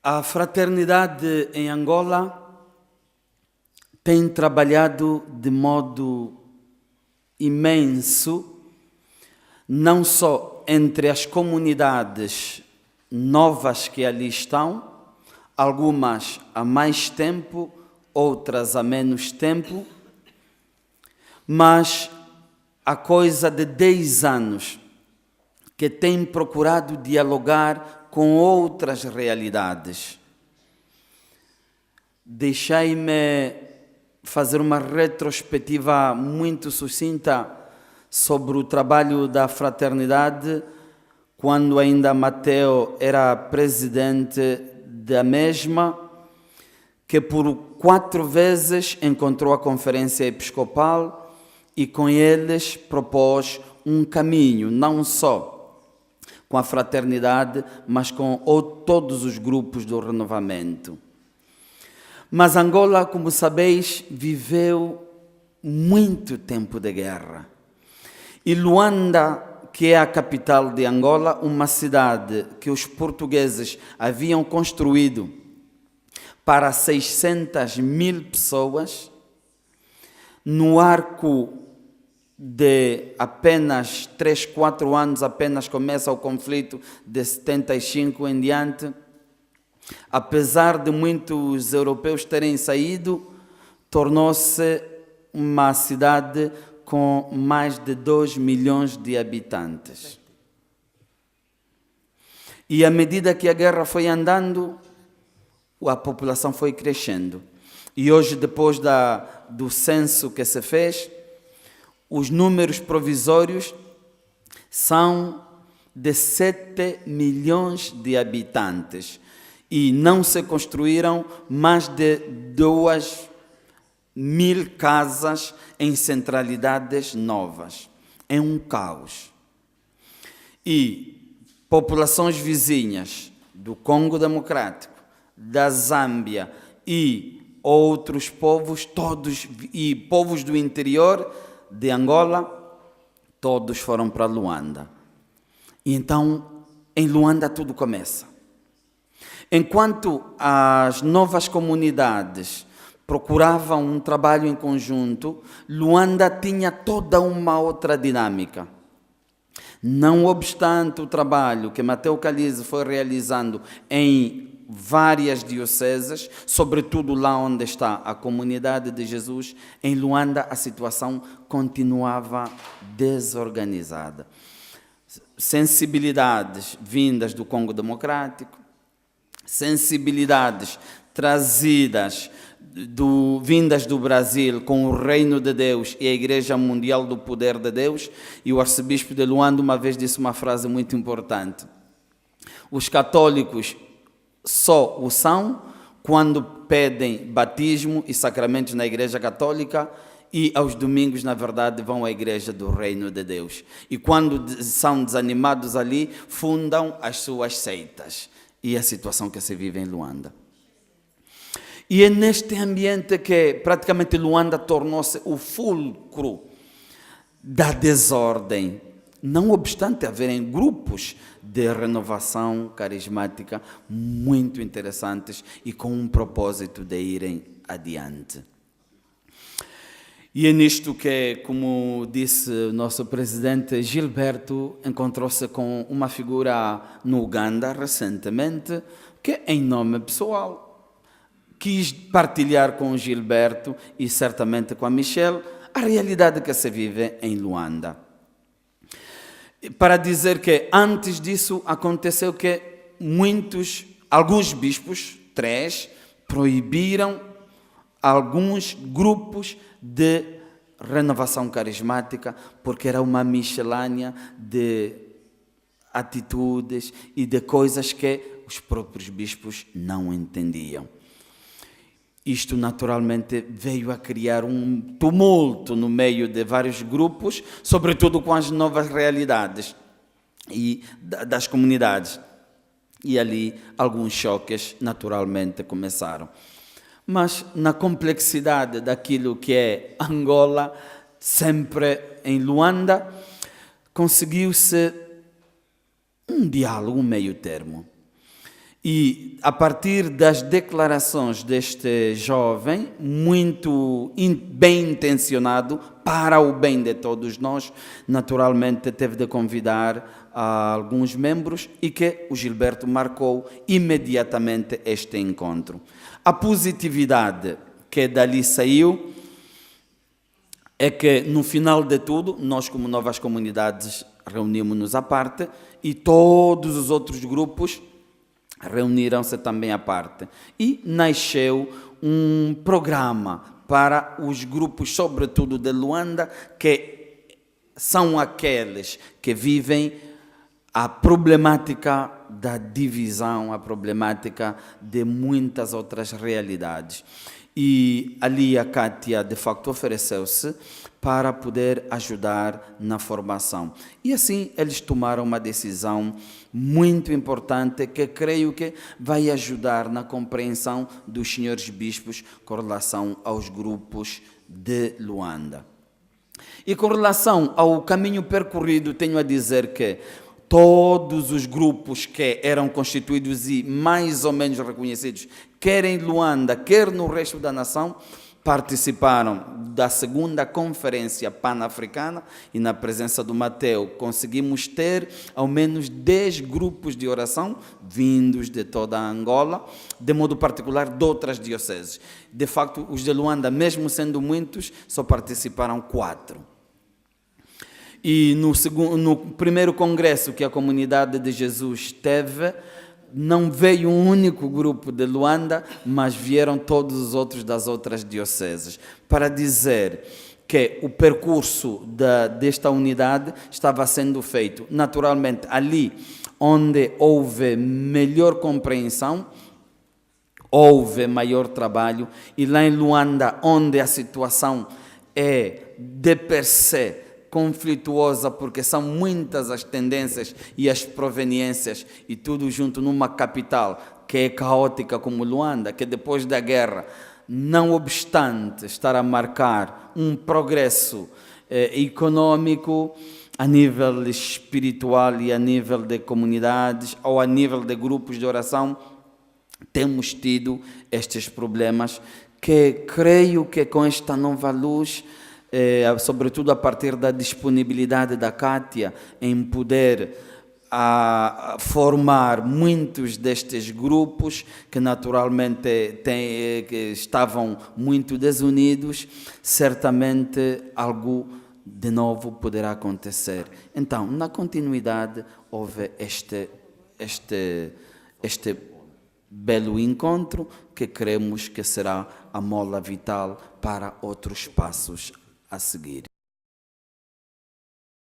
A fraternidade em Angola tem trabalhado de modo imenso, não só entre as comunidades novas que ali estão, algumas há mais tempo, outras há menos tempo, mas há coisa de 10 anos que tem procurado dialogar com outras realidades. Deixai-me fazer uma retrospectiva muito sucinta sobre o trabalho da fraternidade quando ainda Mateo era presidente da mesma, que por 4 vezes encontrou a conferência episcopal e com eles propôs um caminho, não só com a fraternidade, mas com todos os grupos do renovamento. Mas Angola, como sabeis, viveu muito tempo de guerra. E Luanda, que é a capital de Angola, uma cidade que os portugueses haviam construído para 600.000 pessoas, no arco de apenas 3, 4 anos, apenas começa o conflito de 75 em diante. Apesar de muitos europeus terem saído, tornou-se uma cidade com mais de 2 milhões de habitantes. E à medida que a guerra foi andando, a população foi crescendo. E hoje, depois do censo que se fez, os números provisórios são de 7 milhões de habitantes e não se construíram mais de 2.000 casas em centralidades novas. É um caos. E populações vizinhas do Congo Democrático, da Zâmbia e outros povos, todos e povos do interior de Angola, todos foram para Luanda. E então, em Luanda tudo começa. Enquanto as novas comunidades procuravam um trabalho em conjunto, Luanda tinha toda uma outra dinâmica. Não obstante o trabalho que Mateo Calize foi realizando em várias dioceses, sobretudo lá onde está a comunidade de Jesus, em Luanda a situação continuava desorganizada. Sensibilidades vindas do Congo Democrático, sensibilidades trazidas vindas do Brasil com o Reino de Deus e a Igreja Mundial do Poder de Deus, e o arcebispo de Luanda uma vez disse uma frase muito importante: os católicos só o são quando pedem batismo e sacramentos na Igreja Católica e aos domingos, na verdade, vão à Igreja do Reino de Deus. E quando são desanimados ali, fundam as suas seitas. E a situação que se vive em Luanda. E é neste ambiente que praticamente Luanda tornou-se o fulcro da desordem, não obstante haverem grupos de renovação carismática muito interessantes e com um propósito de irem adiante. E é nisto que, como disse o nosso presidente Gilberto, encontrou-se com uma figura no Uganda recentemente, que em nome pessoal quis partilhar com o Gilberto e certamente com a Michelle a realidade que se vive em Luanda. Para dizer que antes disso aconteceu que alguns bispos, 3, proibiram alguns grupos de renovação carismática, porque era uma miscelânea de atitudes e de coisas que os próprios bispos não entendiam. Isto naturalmente veio a criar um tumulto no meio de vários grupos, sobretudo com as novas realidades e das comunidades. E ali alguns choques naturalmente começaram. Mas na complexidade daquilo que é Angola, sempre em Luanda, conseguiu-se um diálogo, um meio termo. E a partir das declarações deste jovem, muito bem intencionado, para o bem de todos nós, naturalmente teve de convidar alguns membros e que o Gilberto marcou imediatamente este encontro. A positividade que dali saiu é que, no final de tudo, nós, como Novas Comunidades, reunimos-nos à parte e todos os outros grupos reuniram-se também à parte. E nasceu um programa para os grupos, sobretudo de Luanda, que são aqueles que vivem a problemática da divisão, a problemática de muitas outras realidades. E ali a Kátia, de facto, ofereceu-se para poder ajudar na formação. E assim eles tomaram uma decisão muito importante que creio que vai ajudar na compreensão dos senhores bispos com relação aos grupos de Luanda. E com relação ao caminho percorrido, tenho a dizer que todos os grupos que eram constituídos e mais ou menos reconhecidos, quer em Luanda, quer no resto da nação, participaram da segunda conferência pan-africana e na presença do Mateo conseguimos ter ao menos 10 grupos de oração vindos de toda a Angola, de modo particular de outras dioceses. De facto, os de Luanda, mesmo sendo muitos, só participaram 4. E no primeiro congresso que a Comunidade de Jesus teve, não veio um único grupo de Luanda, mas vieram todos os outros das outras dioceses, para dizer que o percurso desta unidade estava sendo feito naturalmente ali onde houve melhor compreensão, houve maior trabalho, e lá em Luanda, onde a situação é de per se conflituosa, porque são muitas as tendências e as proveniências, e tudo junto numa capital que é caótica como Luanda, que depois da guerra, não obstante estar a marcar um progresso econômico, a nível espiritual e a nível de comunidades, ou a nível de grupos de oração, temos tido estes problemas que creio que com esta nova luz, sobretudo a partir da disponibilidade da Kátia em poder formar muitos destes grupos que naturalmente que estavam muito desunidos, certamente algo de novo poderá acontecer. Então, na continuidade, houve este belo encontro que cremos que será a mola vital para outros passos a seguir.